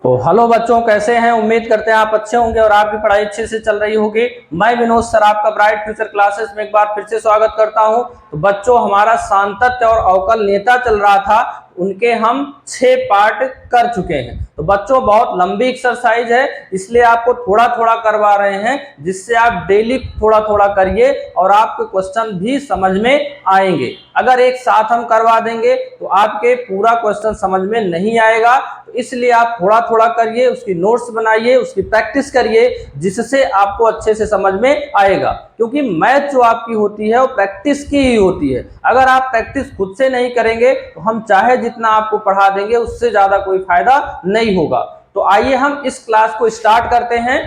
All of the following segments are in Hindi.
तो हेलो बच्चों, कैसे हैं? उम्मीद करते हैं आप अच्छे होंगे और आपकी पढ़ाई अच्छे से चल रही होगी। मैं विनोद सर आपका ब्राइट फ्यूचर क्लासेस में एक बार फिर से स्वागत करता हूं। तो बच्चों, हमारा सांतत्य और अवकल नेता चल रहा था, उनके हम 6 पार्ट कर चुके हैं। तो बच्चों, बहुत लंबी एक्सरसाइज है, इसलिए आपको थोड़ा थोड़ा करवा रहे हैं, जिससे आप डेली थोड़ा थोड़ा करिए और आपके क्वेश्चन भी समझ में आएंगे। अगर एक साथ हम करवा देंगे तो आपके पूरा क्वेश्चन समझ में नहीं आएगा, तो इसलिए आप थोड़ा थोड़ा करिए, उसकी नोट्स बनाइए, उसकी प्रैक्टिस करिए, जिससे आपको अच्छे से समझ में आएगा। क्योंकि मैथ जो आपकी होती है वो प्रैक्टिस की ही होती है। अगर आप प्रैक्टिस खुद से नहीं करेंगे तो हम चाहे जितना आपको पढ़ा देंगे, उससे ज्यादा कोई फायदा नहीं होगा। तो आइए हम इस क्लास को स्टार्ट करते हैं।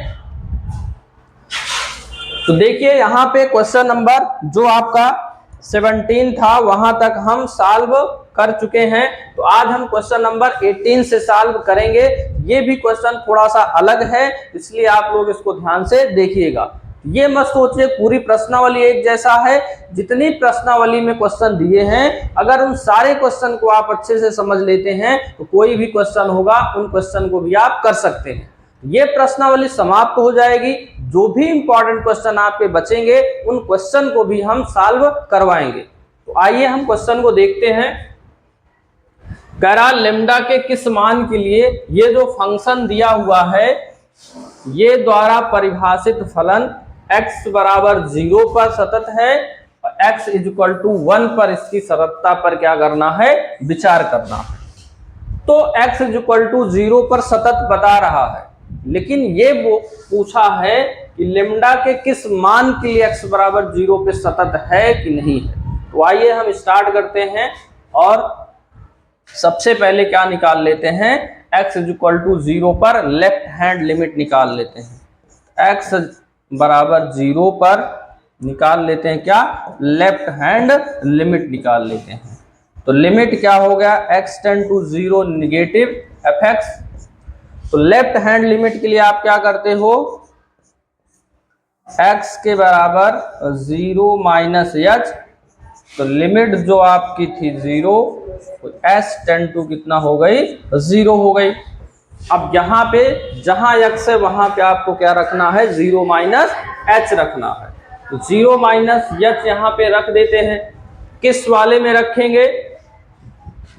तो देखिए, यहाँ पे क्वेश्चन नंबर जो आपका 17 था वहां तक हम सॉल्व कर चुके हैं। तो आज हम क्वेश्चन नंबर 18 से सॉल्व करेंगे। ये भी क्वेश्चन थोड़ा सा अलग है, इसलिए आप लोग इसको ध्यान से देखिएगा। ये मत सोचिए पूरी प्रश्नावली एक जैसा है। जितनी प्रश्नावली में क्वेश्चन दिए हैं, अगर उन सारे क्वेश्चन को आप अच्छे से समझ लेते हैं तो कोई भी क्वेश्चन होगा, उन क्वेश्चन को भी आप कर सकते हैं। ये प्रश्नावली समाप्त हो जाएगी, जो भी इंपॉर्टेंट क्वेश्चन आपके बचेंगे उन क्वेश्चन को भी हम सॉल्व करवाएंगे। तो आइए हम क्वेश्चन को देखते हैं। कह रहा, लेम्डा के किस मान के लिए ये जो फंक्शन दिया हुआ है, ये द्वारा परिभाषित फलन x बराबर 0 पर सतत है और x इक्वल टू 1 पर इसकी सततता पर क्या करना है, विचार करना है। तो x इक्वल टू 0 पर सतत बता रहा है, लेकिन ये वो पूछा है कि लेम्डा के किस मान के लिए x बराबर 0 पे सतत है कि नहीं है। तो आइए हम स्टार्ट करते हैं और सबसे पहले क्या निकाल लेते हैं, x इक्वल टू 0 पर लेफ्ट हैंड लिमिट निकाल लेते हैं। x बराबर 0 पर निकाल लेते हैं क्या, लेफ्ट हैंड लिमिट निकाल लेते हैं। तो लिमिट क्या हो गया, x tend to 0 negative fx। तो लेफ्ट हैंड लिमिट के लिए आप क्या करते हो, x के बराबर 0 माइनस h। तो लिमिट जो आपकी थी 0, तो s टेंड टू कितना हो गई, 0 हो गई। अब यहाँ पे जहां x है वहां पे आपको क्या रखना है, 0 माइनस h रखना है। तो 0 माइनस h यहाँ पे रख देते हैं। किस वाले में रखेंगे,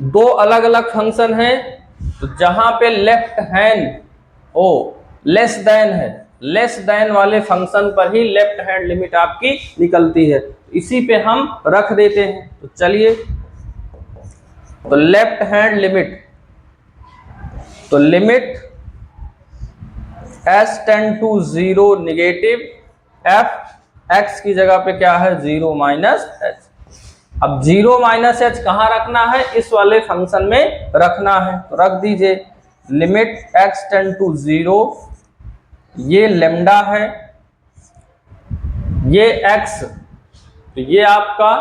दो अलग अलग फंक्शन हैं। तो जहां पे लेफ्ट हैंड ओ लेस देन है, लेस देन वाले फंक्शन पर ही लेफ्ट हैंड लिमिट आपकी निकलती है, इसी पे हम रख देते हैं। तो चलिए, तो लेफ्ट हैंड लिमिट, तो limit s tend to 0 negative f, x की जगह पे क्या है, 0 माइनस h। अब 0 माइनस h कहाँ रखना है, इस वाले फंक्शन में रखना है। तो रख दीजिए, लिमिट x टेंड टू 0, ये लेम्डा है, ये x, तो ये आपका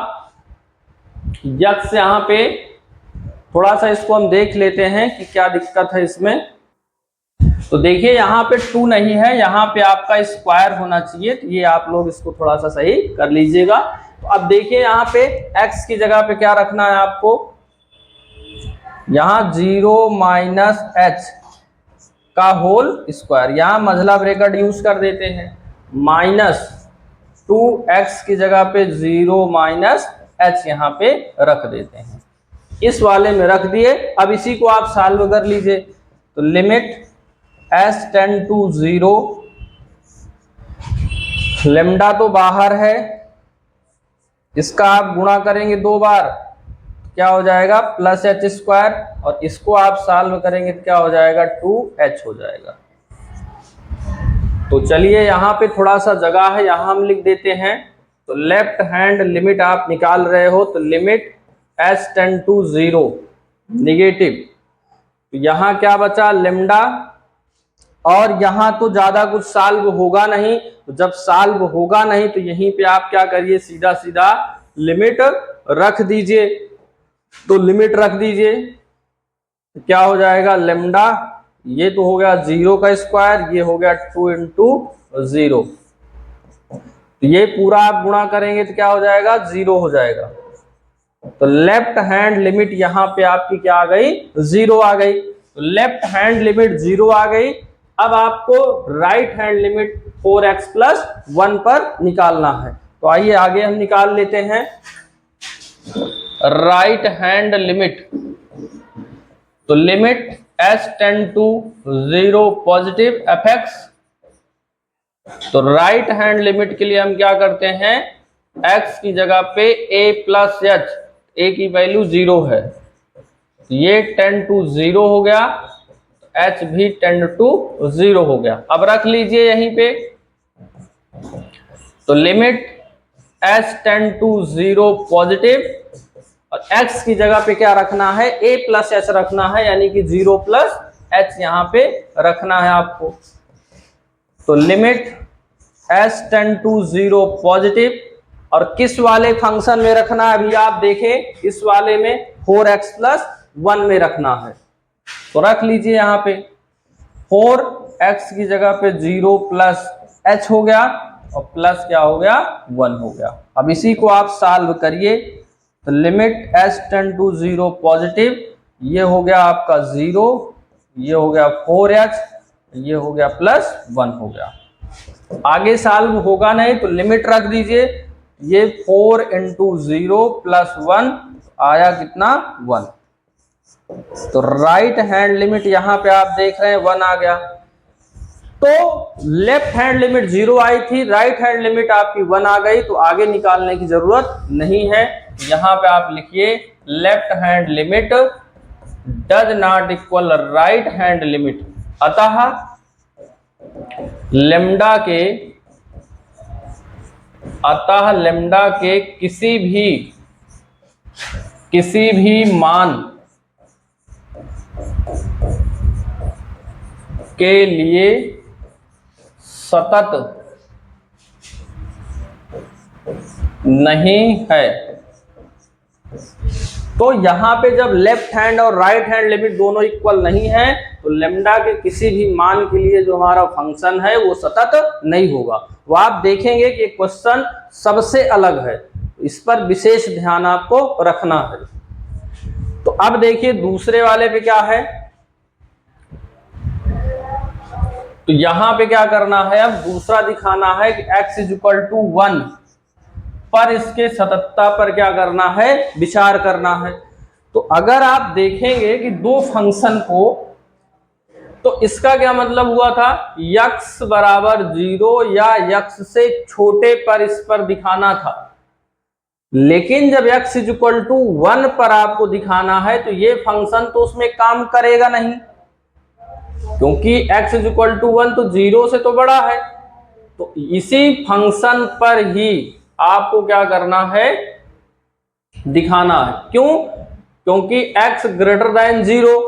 x यहाँ पे थोड़ा सा इसको हम देख लेते हैं कि क्या दिक्कत है इसमें। तो देखिए, यहाँ पे 2 नहीं है, यहाँ पे आपका स्क्वायर होना चाहिए। तो ये आप लोग इसको थोड़ा सा सही कर लीजिएगा। तो अब देखिए, यहाँ पे x की जगह पे क्या रखना है आपको, यहाँ 0 माइनस h का होल स्क्वायर, यहाँ मझला ब्रैकेट यूज कर देते हैं, माइनस 2x की जगह पे 0 माइनस h यहाँ पे रख देते हैं। इस वाले में रख दिए। अब इसी को आप सॉल्व कर लीजिए। तो limit s tend to 0, lambda तो बाहर है, इसका आप गुणा करेंगे 2 बार, क्या हो जाएगा, प्लस h स्क्वायर, और इसको आप सॉल्व करेंगे तो क्या हो जाएगा, 2h हो जाएगा। तो चलिए, यहाँ पे थोड़ा सा जगह है, यहाँ हम लिख देते हैं। तो लेफ्ट हैंड लिमिट आप निकाल रहे हो, तो limit s tend to 0 negative, तो यहाँ क्या बचा, लेम्डा, और यहाँ तो ज्यादा कुछ सॉल्व होगा नहीं। तो जब सॉल्व होगा नहीं तो यहीं पे आप क्या करिए, सीधा सीधा लिमिट रख दीजिए। तो लिमिट रख दीजिए, तो क्या हो जाएगा, लेम्डा, ये तो हो गया 0 का स्क्वायर, ये हो गया 2 इंटू 0। तो ये पूरा आप गुणा करेंगे तो क्या हो जाएगा, 0 हो जाएगा। तो लेफ्ट हैंड लिमिट यहाँ पे आपकी क्या आ गई, 0 आ गई। तो लेफ्ट हैंड लिमिट 0 आ गई। अब आपको right hand limit 4x plus 1 पर निकालना है। तो आइए आगे हम निकाल लेते हैं राइट हैंड लिमिट। तो limit s tend to 0 positive fx। तो राइट हैंड लिमिट के लिए हम क्या करते हैं, x की जगह पे a प्लस h, a की वैल्यू 0 है, तो ये टेंड टू 0 हो गया, h भी टेंड टू 0 हो गया। अब रख लीजिए यहीं पे, तो limit s tend to 0 positive और x की जगह पे क्या रखना है, a प्लस h रखना है, यानी कि 0 प्लस h यहां पे रखना है आपको। तो limit s tend to 0 positive और किस वाले फंक्शन में रखना है, अभी आप देखें इस वाले में 4x प्लस 1 में रखना है। तो रख लीजिए यहाँ पे 4x की जगह पे 0 प्लस h हो गया और प्लस क्या हो गया, 1 हो गया। अब इसी को आप सॉल्व करिए, तो limit s tend to 0 positive, ये हो गया आपका 0, ये हो गया 4h, ये हो गया प्लस 1 हो गया। आगे सॉल्व होगा नहीं तो लिमिट रख दीजिए, ये 4 इंटू 0 प्लस 1 आया कितना, 1। तो राइट हैंड लिमिट यहां पे आप देख रहे हैं 1 आ गया। तो लेफ्ट हैंड लिमिट 0 आई थी, राइट हैंड लिमिट आपकी 1 आ गई, तो आगे निकालने की जरूरत नहीं है। यहां पे आप लिखिए left hand limit does not equal right hand limit, अतः लेम्डा के किसी भी मान के लिए सतत नहीं है। तो यहां पे जब लेफ्ट हैंड और राइट हैंड लिमिट दोनों इक्वल नहीं है तो लेम्डा के किसी भी मान के लिए जो हमारा फंक्शन है वो सतत नहीं होगा। वो आप देखेंगे कि क्वेश्चन सबसे अलग है, इस पर विशेष ध्यान आपको रखना है। तो अब देखिए दूसरे वाले पे क्या है, तो यहां पे क्या करना है, अब दूसरा दिखाना है कि x इज इक्वल टू 1 पर इसके सततता पर क्या करना है, विचार करना है। तो अगर आप देखेंगे कि दो फंक्शन को, तो इसका क्या मतलब हुआ था, x बराबर 0 या x से छोटे पर इस पर दिखाना था, लेकिन जब x इज इक्वल टू 1 पर आपको दिखाना है तो ये फंक्शन तो उसमें काम करेगा नहीं, क्योंकि x इज इक्वल टू 1 तो 0 से तो बड़ा है। तो इसी फंक्शन पर ही आपको क्या करना है, दिखाना है। क्यों, क्योंकि x ग्रेटर देन 0,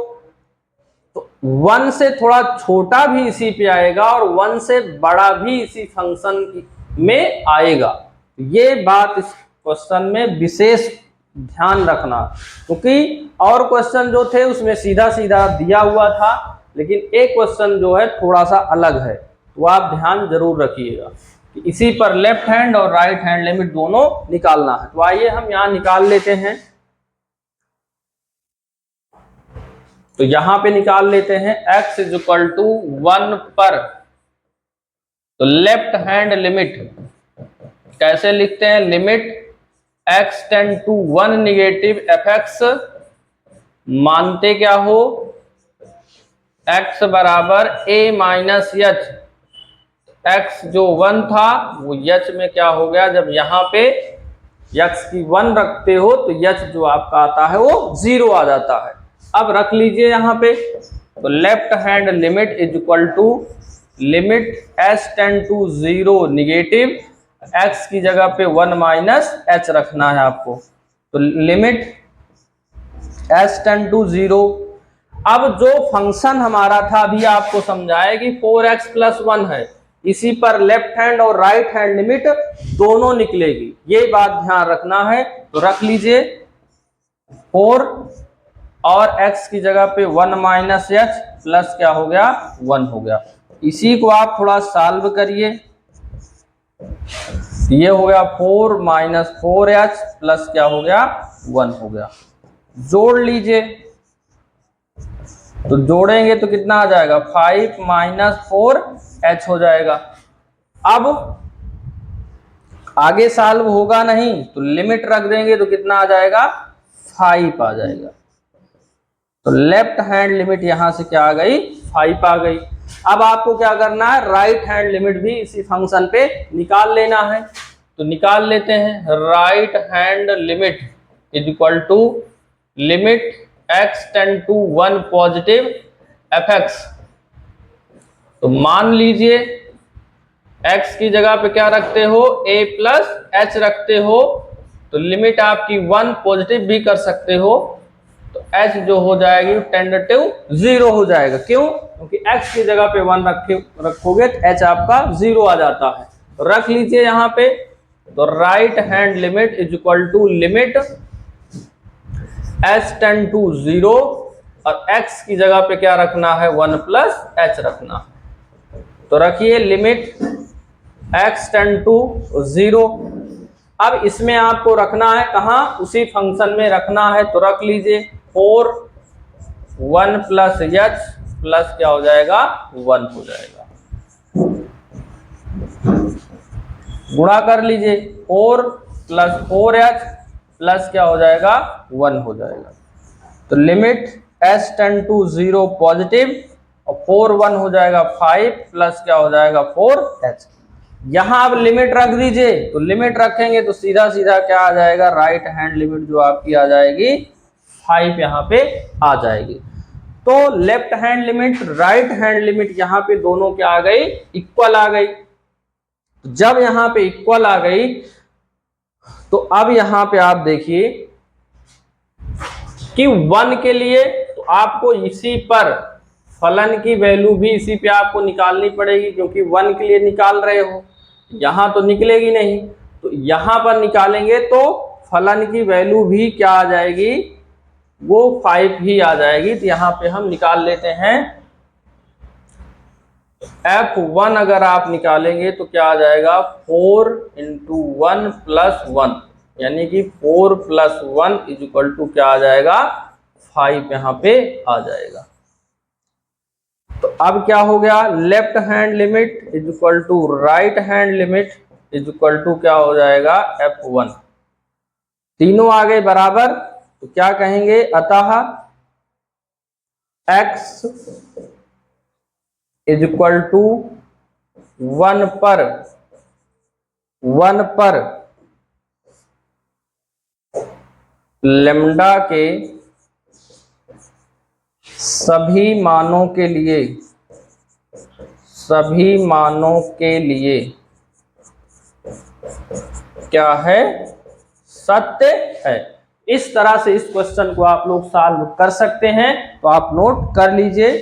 तो 1 से थोड़ा छोटा भी इसी पे आएगा और 1 से बड़ा भी इसी फंक्शन में आएगा। ये बात इस क्वेश्चन में विशेष ध्यान रखना, क्योंकि और क्वेश्चन जो थे उसमें सीधा सीधा दिया हुआ था, लेकिन एक क्वेश्चन जो है थोड़ा सा अलग है, तो आप ध्यान जरूर रखिएगा कि इसी पर लेफ्ट हैंड और राइट हैंड लिमिट दोनों निकालना है। तो आइए हम यहां निकाल लेते हैं। तो यहां पे निकाल लेते हैं x इज इक्वल टू 1 पर। तो लेफ्ट हैंड लिमिट कैसे लिखते हैं, limit x tend to 1 negative fx, मानते क्या हो, x बराबर a माइनस h, x जो 1 था वो h में क्या हो गया, जब यहाँ पे x की 1 रखते हो तो h जो आपका आता है वो 0 आ जाता है। अब रख लीजिए यहाँ पे, तो left hand limit is equal to limit s tend to 0 negative, x की जगह पे 1 माइनस h रखना है आपको। तो लिमिट s टेंड टू 0। अब जो फंक्शन हमारा था अभी आपको समझाया कि 4x प्लस 1 है, इसी पर लेफ्ट हैंड और राइट हैंड लिमिट दोनों निकलेगी, ये बात ध्यान रखना है। तो रख लीजिए 4 और x की जगह पे 1 माइनस h प्लस क्या हो गया, 1 हो गया। इसी को आप थोड़ा सॉल्व करिए, ये हो गया 4 माइनस 4h प्लस क्या हो गया, 1 हो गया। जोड़ लीजिए, तो जोड़ेंगे तो कितना आ जाएगा 5 माइनस 4h हो जाएगा। अब आगे सॉल्व होगा नहीं तो लिमिट रख देंगे तो कितना आ जाएगा 5 आ जाएगा। तो लेफ्ट हैंड लिमिट यहां से क्या आ गई 5 आ गई। अब आपको क्या करना है राइट हैंड लिमिट भी इसी फंक्शन पे निकाल लेना है। तो निकाल लेते हैं। Right hand limit is equal to limit x tend to 1 positive fx। तो मान लीजिए x की जगह पे क्या रखते हो a प्लस h रखते हो, तो लिमिट आपकी 1 पॉजिटिव भी कर सकते हो। तो h जो हो जाएगी टेंडेटिव 0 हो जाएगा। क्यों? क्योंकि x की जगह पे 1 रखोगे तो h आपका 0 आ जाता है। तो रख लीजिए यहाँ पे। तो right hand limit is equal to limit h tend to 0 और x की जगह पे क्या रखना है 1 प्लस h रखना है। तो रखिए लिमिट x टेंड टू 0। अब इसमें आपको रखना है कहाँ उसी फंक्शन में रखना है। तो रख लीजिए 4 1 प्लस h प्लस क्या हो जाएगा 1 हो जाएगा। गुणा कर लीजिए 4 प्लस 4h प्लस क्या हो जाएगा 1 हो जाएगा। तो limit h tend to 0 positive और 4 1 हो जाएगा 5 प्लस क्या हो जाएगा 4h। यहां अब लिमिट रख दीजिए। तो लिमिट रखेंगे तो सीधा सीधा क्या आ जाएगा राइट हैंड लिमिट जो आपकी आ जाएगी 5 यहाँ पे आ जाएगी। तो left hand limit right hand limit यहाँ पे दोनों क्या आ गई इक्वल आ गई। जब यहाँ पे इक्वल आ गई तो अब यहाँ पे आप देखिए कि 1 के लिए तो आपको इसी पर फलन की वैल्यू भी इसी पे आपको निकालनी पड़ेगी, क्योंकि 1 के लिए निकाल रहे हो, यहां तो निकलेगी नहीं। तो यहां पर निकालेंगे तो फलन की वैल्यू भी क्या आ जाएगी वो 5 ही आ जाएगी। तो यहां पे हम निकाल लेते हैं f1 अगर आप निकालेंगे तो क्या आ जाएगा 4 इंटू 1 प्लस 1 यानी कि 4 प्लस 1 इज इक्वल टू क्या आ जाएगा 5 यहाँ पे आ जाएगा। तो अब क्या हो गया left hand limit is equal to right hand limit is equal to क्या हो जाएगा f1। तीनों आ गए बराबर। तो क्या कहेंगे अतः x इज इक्वल टू 1 पर लेम्डा के सभी मानों के लिए क्या है सत्य है। इस तरह से इस क्वेश्चन को आप लोग सॉल्व कर सकते हैं। तो आप नोट कर लीजिए।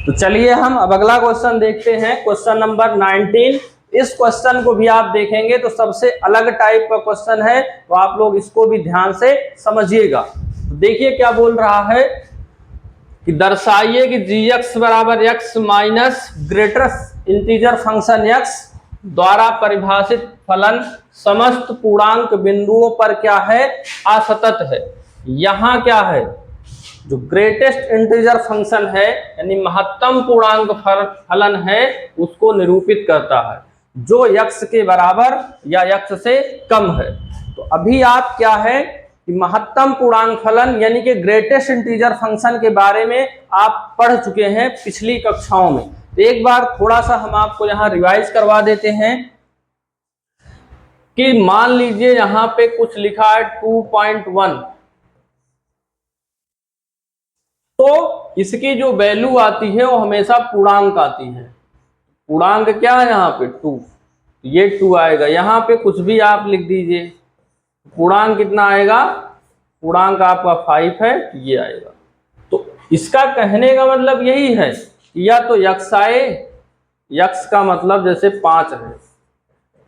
तो चलिए हम अब अगला क्वेश्चन देखते हैं, क्वेश्चन नंबर 19। इस क्वेश्चन को भी आप देखेंगे तो सबसे अलग टाइप का क्वेश्चन है, तो आप लोग इसको भी ध्यान से समझिएगा। तो देखिए क्या बोल रहा है कि दर्शाइए कि gx बराबर x minus greatest integer function x द्वारा परिभाषित फलन समस्त पूर्णांक बिंदुओं पर क्या है असतत है। यहां क्या है जो ग्रेटेस्ट इंटीजर फंक्शन है यानी महत्तम पूर्णांक फलन है उसको निरूपित करता है जो x के बराबर या x से कम है। तो अभी आप क्या है कि महत्तम पूर्णांक फलन यानी कि ग्रेटेस्ट इंटीजर फंक्शन के बारे में आप पढ़ चुके हैं पिछली कक्षाओं में। तो एक बार थोड़ा सा हम आपको यहाँ रिवाइज करवा देते हैं कि मान लीजिए यहाँ पे कुछ लिखा है 2.1, तो इसकी जो वैल्यू आती है वो हमेशा पूर्णांक आती है। पूर्णांक क्या है यहाँ पे 2, ये 2 आएगा। यहाँ पे कुछ भी आप लिख दीजिए, पूर्णांक कितना आएगा, पूर्णांक आपका 5 है, ये आएगा। तो इसका कहने का मतलब यही है कि या तो यक्स आए, यक्स का मतलब जैसे 5 है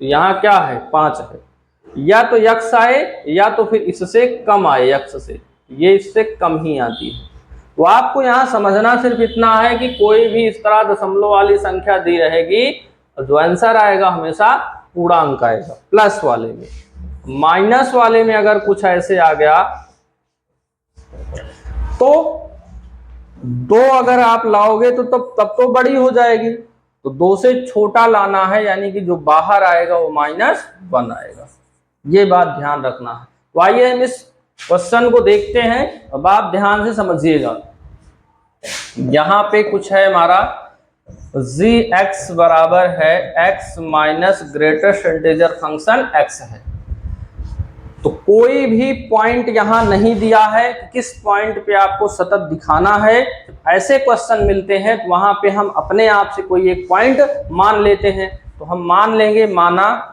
तो यहाँ क्या है 5 है, या तो यक्स आए या तो फिर इससे कम आए यक्स से, ये इससे कम ही आती है। तो आपको यहाँ समझना सिर्फ इतना है कि कोई भी इस तरह दशमलव वाली संख्या दी रहेगी जो आंसर आएगा हमेशा पूर्णांक आएगा। प्लस वाले में, माइनस वाले में अगर कुछ ऐसे आ गया तो 2 अगर आप लाओगे तो तब तो बड़ी हो जाएगी, तो 2 से छोटा लाना है, यानी कि जो बाहर आएगा वो -1 आएगा। ये बात ध्यान रखना है। तो आइए हम इस क्वेश्चन को देखते हैं, अब आप ध्यान से समझिएगा। यहां पे कुछ है हमारा g(x) बराबर है x minus greatest integer function x है। तो कोई भी पॉइंट यहां नहीं दिया है, किस पॉइंट पे आपको सतत दिखाना है। ऐसे क्वेश्चन मिलते हैं तो वहां पे हम अपने आप से कोई एक पॉइंट मान लेते हैं। तो हम मान लेंगे, माना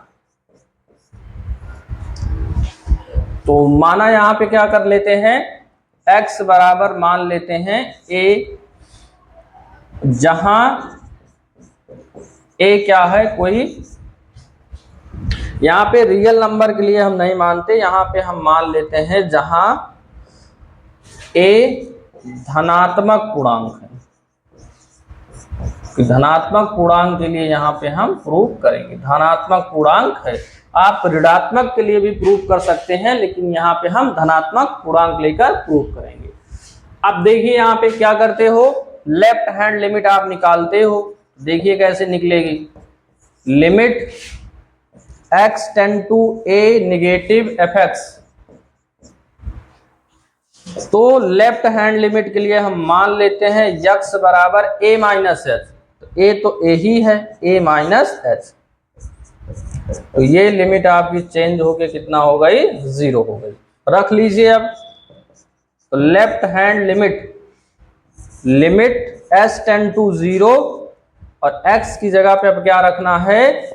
यहां पे क्या कर लेते हैं, x बराबर मान लेते हैं a, जहां a क्या है, कोई यहाँ पे रियल नंबर के लिए हम नहीं मानते, यहाँ पे हम मान लेते हैं जहां a धनात्मक पूर्णांक है। धनात्मक पूर्णांक के लिए यहाँ पे हम प्रूव करेंगे, धनात्मक पूर्णांक है। आप ऋणात्मक के लिए भी प्रूव कर सकते हैं, लेकिन यहाँ पे हम धनात्मक पूर्णांक लेकर प्रूव करेंगे। अब देखिए यहाँ पे क्या करते हो, लेफ्ट हैंड लिमिट आप निकालते हो। देखिए कैसे निकलेगी, limit x tend to a negative fx। तो लेफ्ट हैंड लिमिट के लिए हम मान लेते हैं x बराबर a माइनस एच। तो a तो a ही है, a माइनस एच। तो ये लिमिट आपकी चेंज होके कितना हो गई, 0 हो गई। रख लीजिए अब। तो left hand limit s tend to 0 और x की जगह पे अब क्या रखना है,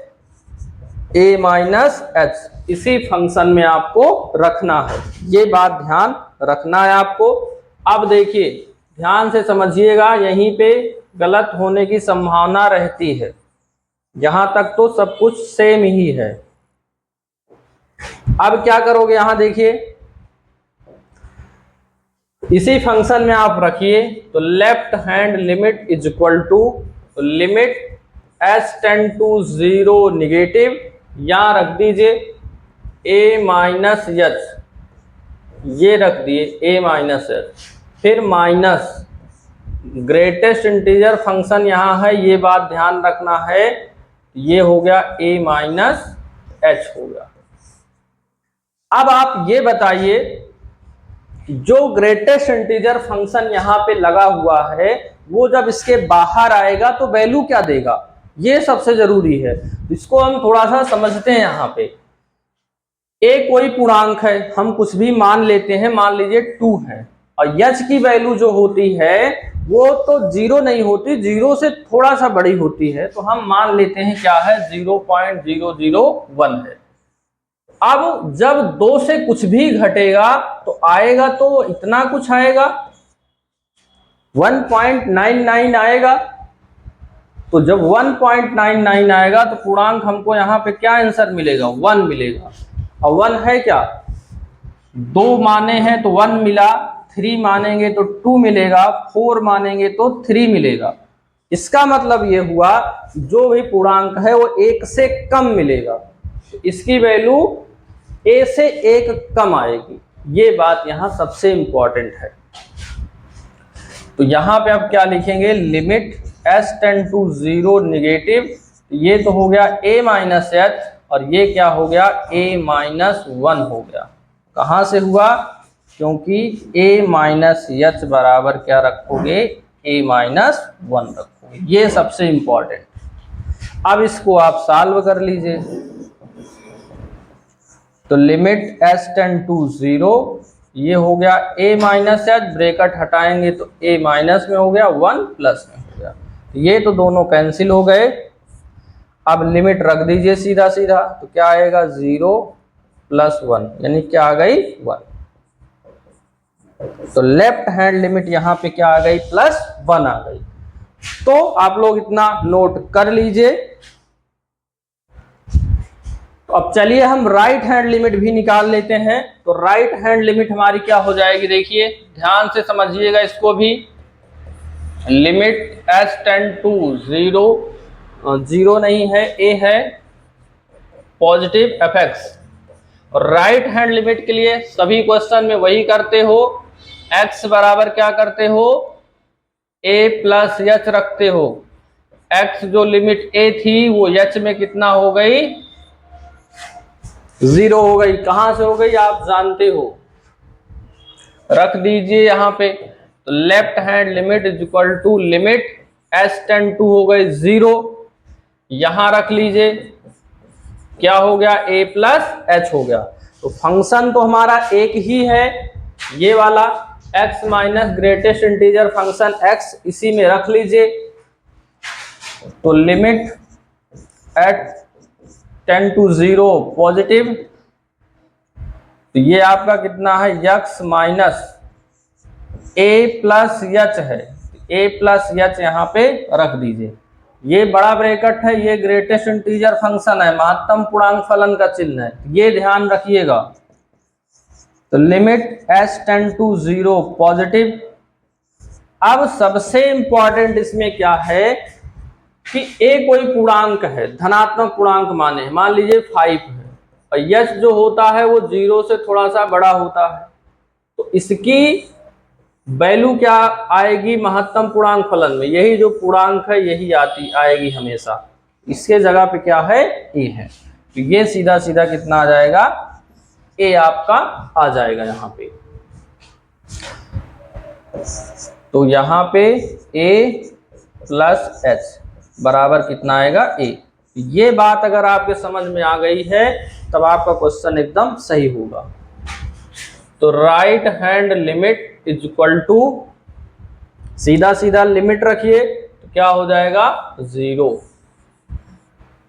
a माइनस एच। इसी फंक्शन में आपको रखना है, ये बात ध्यान रखना है आपको। अब देखिए ध्यान से समझिएगा, यहीं पे गलत होने की संभावना रहती है, यहां तक तो सब कुछ सेम ही है। अब क्या करोगे, यहां देखिए इसी फंक्शन में आप रखिए। तो left hand limit is equal to limit s tend to 0 negative, यहां रख दीजिए a माइनस एच, ये रख दिए a माइनस एच, फिर माइनस ग्रेटेस्ट इंटीजर फंक्शन यहां है, ये बात ध्यान रखना है, ये हो गया a माइनस एच हो गया। अब आप ये बताइए, जो ग्रेटेस्ट इंटीजर फंक्शन यहां पे लगा हुआ है, वो जब इसके बाहर आएगा तो वैल्यू क्या देगा, ये सबसे जरूरी है। इसको हम थोड़ा सा समझते हैं। यहाँ पे a कोई पूर्णांक है, हम कुछ भी मान लेते हैं, मान लीजिए 2 है, और h की वैल्यू जो होती है वो तो 0 नहीं होती, 0 से थोड़ा सा बड़ी होती है। तो हम मान लेते हैं क्या है, 0.001 है। अब जब 2 से कुछ भी घटेगा तो आएगा तो इतना कुछ आएगा, 1.99 आएगा। तो जब 1.99 आएगा तो पूर्णांक हमको यहाँ पे क्या आंसर मिलेगा, 1 मिलेगा। और 1 है क्या, 2 माने हैं तो 1 मिला, 3 मानेंगे तो 2 मिलेगा, 4 मानेंगे तो 3 मिलेगा। इसका मतलब ये हुआ जो भी पूर्णांक है वो 1 से कम मिलेगा, तो इसकी वैल्यू a से 1 कम आएगी। ये बात यहाँ सबसे इंपॉर्टेंट है। तो यहाँ पे आप क्या लिखेंगे, limit s tend to 0 negative, ये तो हो गया a माइनस एच, और ये क्या हो गया, a माइनस 1 हो गया। कहाँ से हुआ, क्योंकि a माइनस एच बराबर क्या रखोगे, a माइनस 1 रखोगे। ये सबसे इंपॉर्टेंट। अब इसको आप सॉल्व कर लीजिए। तो लिमिट s टेंड टू 0, ये हो गया a माइनस एच, ब्रैकेट हटाएंगे तो a माइनस में हो गया, 1 प्लस में हो गया। ये तो दोनों कैंसिल हो गए। अब लिमिट रख दीजिए सीधा सीधा, तो क्या आएगा, 0 प्लस 1, यानी क्या आ गई, 1। तो लेफ्ट हैंड लिमिट यहाँ पे क्या आ गई, +1 आ गई। तो आप लोग इतना नोट कर लीजिए। तो अब चलिए हम राइट हैंड लिमिट भी निकाल लेते हैं। तो राइट हैंड लिमिट हमारी क्या हो जाएगी, देखिए ध्यान से समझिएगा इसको भी। लिमिट s टेंड टू 0, 0 नहीं है, a है, पॉजिटिव fx। और राइट हैंड लिमिट के लिए सभी क्वेश्चन में वही करते हो, x बराबर क्या करते हो, ए प्लस एच रखते हो, एक्स जो लिमिट ए थी वो एच में कितना हो गई, 0 हो गई। कहां से हो गई आप जानते हो, रख दीजिए यहां पे। तो left hand limit is equal to limit H tend to हो गई 0, यहां रख लीजिए, क्या हो गया, a प्लस एच हो गया। तो फंक्शन तो हमारा एक ही है, ये वाला x minus greatest integer function x, इसी में रख लीजिए। तो limit at tend to 0 positive, तो ये आपका कितना है, x minus a plus H है, a प्लस एच यहाँ पे रख दीजिए। ये बड़ा ब्रैकेट है, ये ग्रेटेस्ट इंटीजर फंक्शन है, महत्तम पूर्णांक फलन का चिन्ह है, ये ध्यान रखिएगा। तो limit H tend to 0 positive. अब सबसे इंपॉर्टेंट इसमें क्या है कि a कोई पूर्णांक है, धनात्मक पूर्णांक माने, मान लीजिए 5 है, और यश जो होता है वो 0 से थोड़ा सा बड़ा होता है, तो इसकी वैल्यू क्या आएगी महत्तम पूर्णांक फलन में, यही जो पूर्णांक है यही आएगी हमेशा, इसके जगह पे क्या है, a है। तो ये सीधा सीधा कितना आ जाएगा, a आपका आ जाएगा यहाँ पे। तो यहाँ पे a प्लस एच बराबर कितना आएगा, a। ये बात अगर आपके समझ में आ गई है तब आपका क्वेश्चन एकदम सही होगा। तो right hand limit is equal to, सीधा सीधा लिमिट रखिए तो क्या हो जाएगा, 0।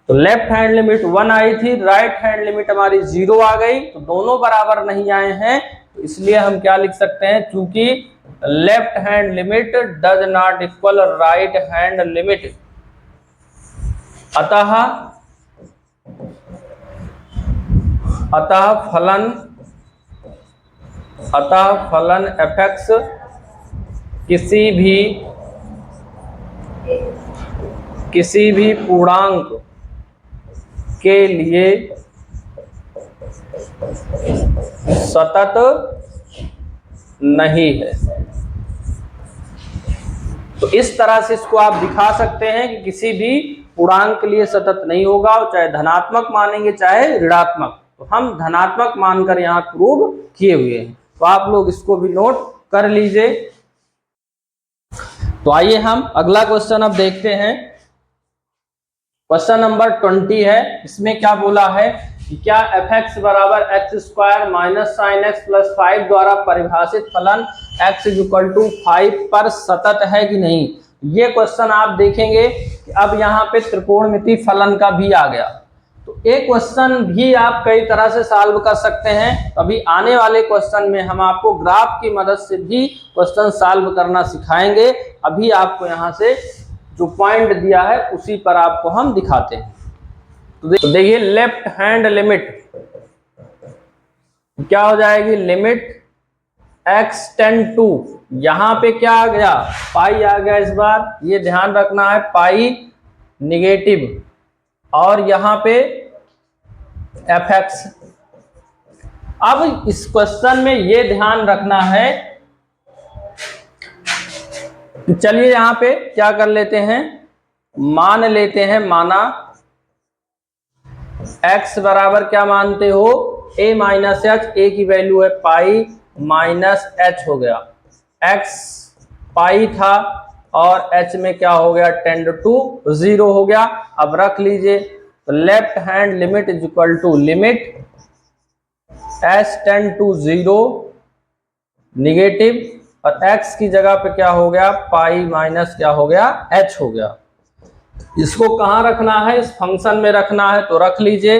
तो लेफ्ट हैंड लिमिट 1 आई थी, राइट हैंड लिमिट हमारी 0 आ गई, तो दोनों बराबर नहीं आए हैं, तो इसलिए हम क्या लिख सकते हैं, चूंकि left hand limit does not equal right hand limit, अतः फलन fx किसी भी पूर्णांक के लिए सतत नहीं है। तो इस तरह से इसको आप दिखा सकते हैं कि किसी भी पूर्णांक के लिए सतत नहीं होगा, चाहे धनात्मक मानेंगे चाहे ऋणात्मक। तो हम धनात्मक मानकर यहाँ प्रूव किए हुए हैं, तो आप लोग इसको भी नोट कर लीजिए। तो आइए हम अगला क्वेश्चन अब देखते हैं। क्वेश्चन नंबर 20 है, इसमें क्या बोला है कि क्या fx बराबर x square minus sine x plus 5 द्वारा परिभाषित फलन x इक्वल टू 5 पर सतत है कि नहीं। ये क्वेश्चन आप देखेंगे कि अब यहाँ पे त्रिकोणमिति फलन का भी आ गया। तो एक क्वेश्चन भी आप कई तरह से सॉल्व कर सकते हैं, अभी आने वाले क्वेश्चन में हम आपको ग्राफ की मदद से भी क्वेश्चन सॉल्व करना सिखाएंगे। अभी आपको यहाँ से जो पॉइंट दिया है उसी पर आपको हम दिखाते हैं। तो देखिए लेफ्ट हैंड लिमिट क्या हो जाएगी, लिमिट x टेंड टू, यहाँ पे क्या आ गया, पाई आ गया इस बार, ये ध्यान रखना है, पाई निगेटिव, और यहाँ पे fx। अब इस क्वेश्चन में ये ध्यान रखना है, चलिए यहाँ पे क्या कर लेते हैं, मान लेते हैं, माना x बराबर क्या मानते हो, a माइनस एच, a की वैल्यू है पाई माइनस एच हो गया, x पाई था और h में क्या हो गया, टेंड टू 0 हो गया। अब रख लीजिए, तो left hand limit is equal to limit h tend to 0 negative, और x की जगह पे क्या हो गया, पाई माइनस क्या हो गया, h हो गया। इसको कहाँ रखना है, इस फंक्शन में रखना है, तो रख लीजिए।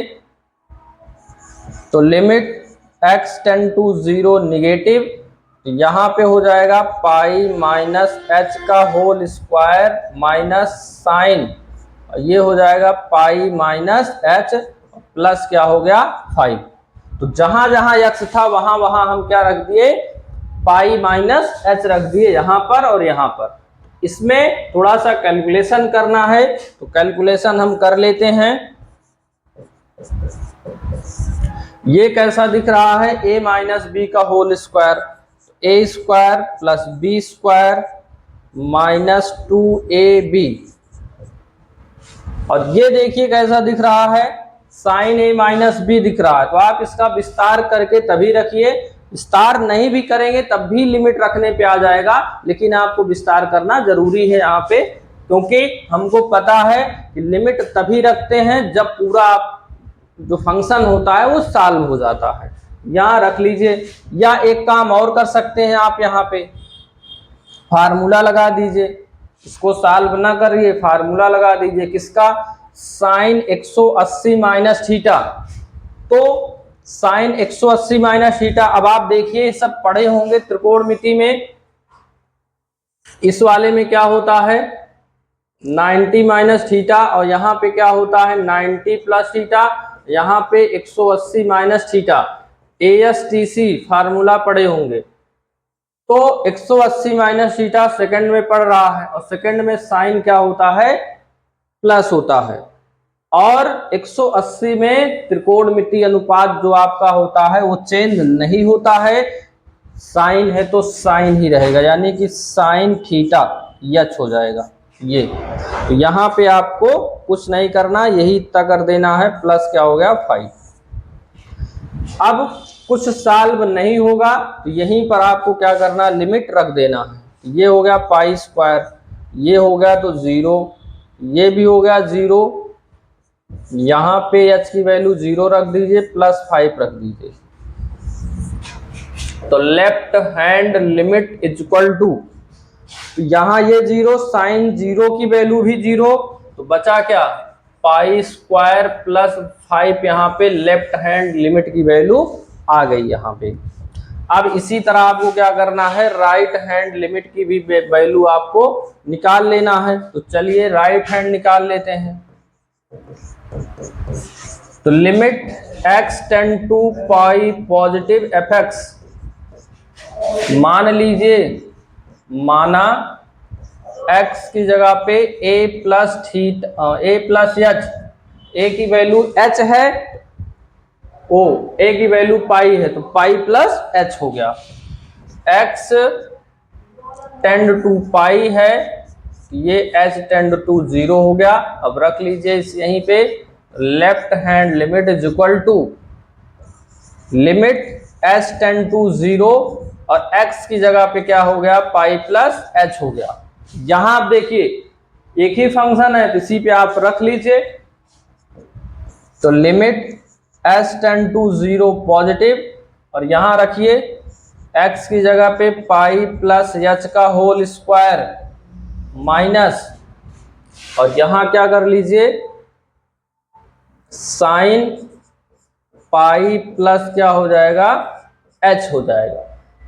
तो limit x tend to 0 negative, यहाँ पे हो जाएगा पाई माइनस एच का होल स्क्वायर माइनस साइन, ये हो जाएगा पाई माइनस एच प्लस क्या हो गया 5। तो जहां जहां x था वहां वहां हम क्या रख दिए, पाई माइनस एच रख दिए, यहाँ पर और यहाँ पर। इसमें थोड़ा सा कैलकुलेशन करना है, तो कैलकुलेशन हम कर लेते हैं। ये कैसा दिख रहा है, a माइनस बी का whole square, a square plus B square -2ab। और ये देखिए कैसा दिख रहा है, sin a -b दिख रहा है। तो आप इसका विस्तार करके तभी रखिए, विस्तार नहीं भी करेंगे तब भी लिमिट रखने पे आ जाएगा, लेकिन आपको विस्तार करना जरूरी है यहाँ पे, क्योंकि हमको पता है कि लिमिट तभी रखते हैं जब पूरा जो फंक्शन होता है वो सॉल्व हो जाता है। यहाँ रख लीजिए, या एक काम और कर सकते हैं आप, यहाँ पे फार्मूला लगा दीजिए, इसको सॉल्व ना करिए, फार्मूला लगा दीजिए किसका, साइन 180 माइनस थीटा। तो साइन 180 माइनस थीटा, अब आप देखिए सब पढ़े होंगे त्रिकोणमिति में, इस वाले में क्या होता है 90 माइनस थीटा, और यहाँ पे क्या होता है 90 प्लस थीटा, यहाँ पे 180 माइनस थीटा। ASTC फार्मूला पढ़े होंगे। तो 180 माइनस थीटा सेकंड में पड़ रहा है, और सेकंड में साइन क्या होता है प्लस होता है, और 180 में त्रिकोणमिति अनुपात जो आपका होता है वो चेंज नहीं होता है, साइन है तो साइन ही रहेगा, यानी कि साइन थीटा यच हो जाएगा ये। तो यहाँ पे आपको कुछ नहीं करना, यही इतना कर देना है, प्लस क्या हो गया 5। अब कुछ सॉल्व नहीं होगा तो यहीं पर आपको क्या करना, लिमिट रख देना है। ये हो गया पाई स्क्वायर, ये हो गया तो 0, ये भी हो गया 0, यहाँ पे h की वैल्यू 0 रख दीजिए, प्लस 5 रख दीजिए। तो left hand limit is equal to, यहाँ ये 0, साइन 0 की वैल्यू भी 0, तो बचा क्या पाई स्क्वायर प्लस 5, यहाँ पे लेफ्ट हैंड लिमिट की वैल्यू आ गई यहाँ पे। अब इसी तरह आपको क्या करना है, राइट हैंड लिमिट की भी वैल्यू आपको निकाल लेना है। तो चलिए राइट हैंड निकाल लेते हैं। तो limit x tend to pi positive fx, मान लीजिए, माना x की जगह पे a प्लस h, a की वैल्यू h है, a की वैल्यू पाई है, तो पाई प्लस h हो गया। x टेंड टू पाई है, ये h टेंड टू 0 हो गया। अब रख लीजिए इस यहीं पे, left hand limit is equal to limit h tend to 0, और x की जगह पे क्या हो गया पाई प्लस h हो गया। यहां आप देखिए एक ही फंक्शन है, तो इसी पे आप रख लीजिए। तो limit h tend to 0 positive, और यहां रखिए x की जगह पे पाई प्लस h का होल स्क्वायर माइनस, और यहां क्या कर लीजिए साइन पाई प्लस क्या हो जाएगा h हो जाएगा।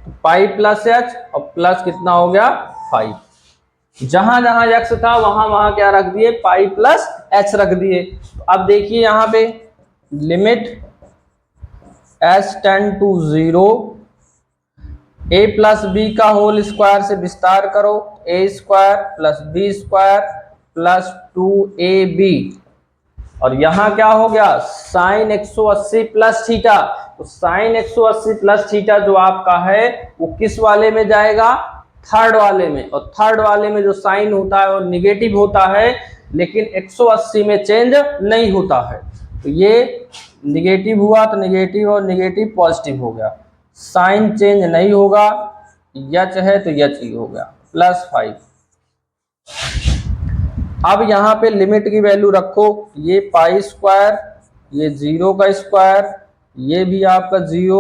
तो पाई प्लस h और प्लस कितना हो गया 5। जहां जहां x था वहां वहां क्या रख दिए पाई प्लस h रख दिए। तो अब देखिए यहां पे limit h tend to 0, a plus B का होल स्क्वायर से विस्तार करो, a square plus B square plus 2ab, और यहां क्या हो गया साइन 180 प्लस थीटा। तो साइन 180 प्लस थीटा जो आपका है वो किस वाले में जाएगा, थर्ड वाले में, और थर्ड वाले में जो साइन होता है वो निगेटिव होता है, लेकिन 180 में चेंज नहीं होता है। तो ये निगेटिव हुआ तो निगेटिव और निगेटिव पॉजिटिव हो गया, साइन चेंज नहीं होगा, यच है तो यच ही हो गया प्लस 5। अब यहाँ पे लिमिट की वैल्यू रखो, ये पाई स्क्वायर, ये 0 का स्क्वायर, ये भी आपका 0,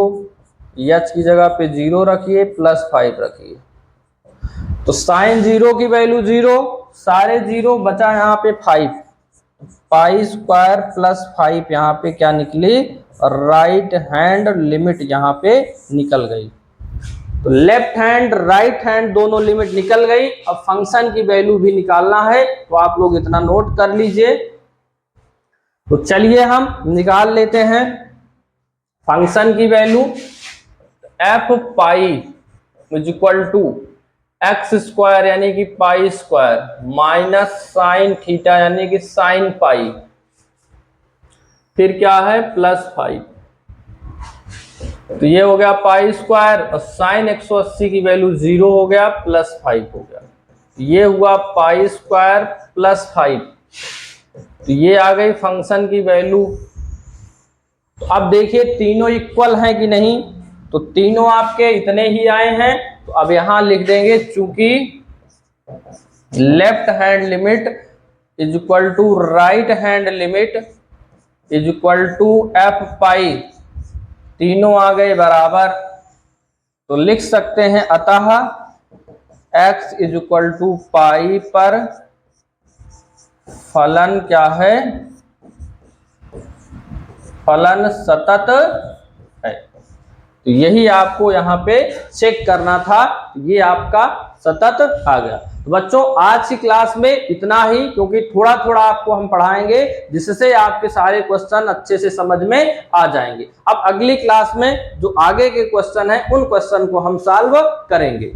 एच की जगह पे 0 रखिए प्लस 5 रखिए। तो साइन 0 की वैल्यू 0, सारे 0, बचा यहाँ पे 5, पाई स्क्वायर प्लस 5 यहाँ पे क्या निकली राइट हैंड लिमिट यहाँ पे निकल गई। तो लेफ्ट हैंड राइट हैंड दोनों लिमिट निकल गई। अब फंक्शन की वैल्यू भी निकालना है, तो आप लोग इतना नोट कर लीजिए। तो चलिए हम निकाल लेते हैं फंक्शन की value. F pi is equal to X square यानी कि pi square minus sine theta यानी कि साइन पाई, फिर क्या है प्लस 5। तो ये हो गया पाई स्क्वायर और साइन 180 की वैल्यू 0 हो गया प्लस 5 हो गया। ये हुआ पाई स्क्वायर प्लस 5, तो ये आ गई फंक्शन की वैल्यू। तो अब देखिए तीनों इक्वल हैं कि नहीं, तो तीनों आपके इतने ही आए हैं। तो अब यहां लिख देंगे चूंकि left hand limit is equal to right hand limit is equal to f pi, तीनों आ गए बराबर, तो लिख सकते हैं अतः x इज इक्वल टू पाई पर फलन क्या है, फलन सतत है। तो यही आपको यहाँ पे चेक करना था, ये आपका सतत आ गया। तो बच्चों आज की क्लास में इतना ही, क्योंकि थोड़ा थोड़ा आपको हम पढ़ाएंगे जिससे आपके सारे क्वेश्चन अच्छे से समझ में आ जाएंगे। अब अगली क्लास में जो आगे के क्वेश्चन हैं उन क्वेश्चन को हम सॉल्व करेंगे।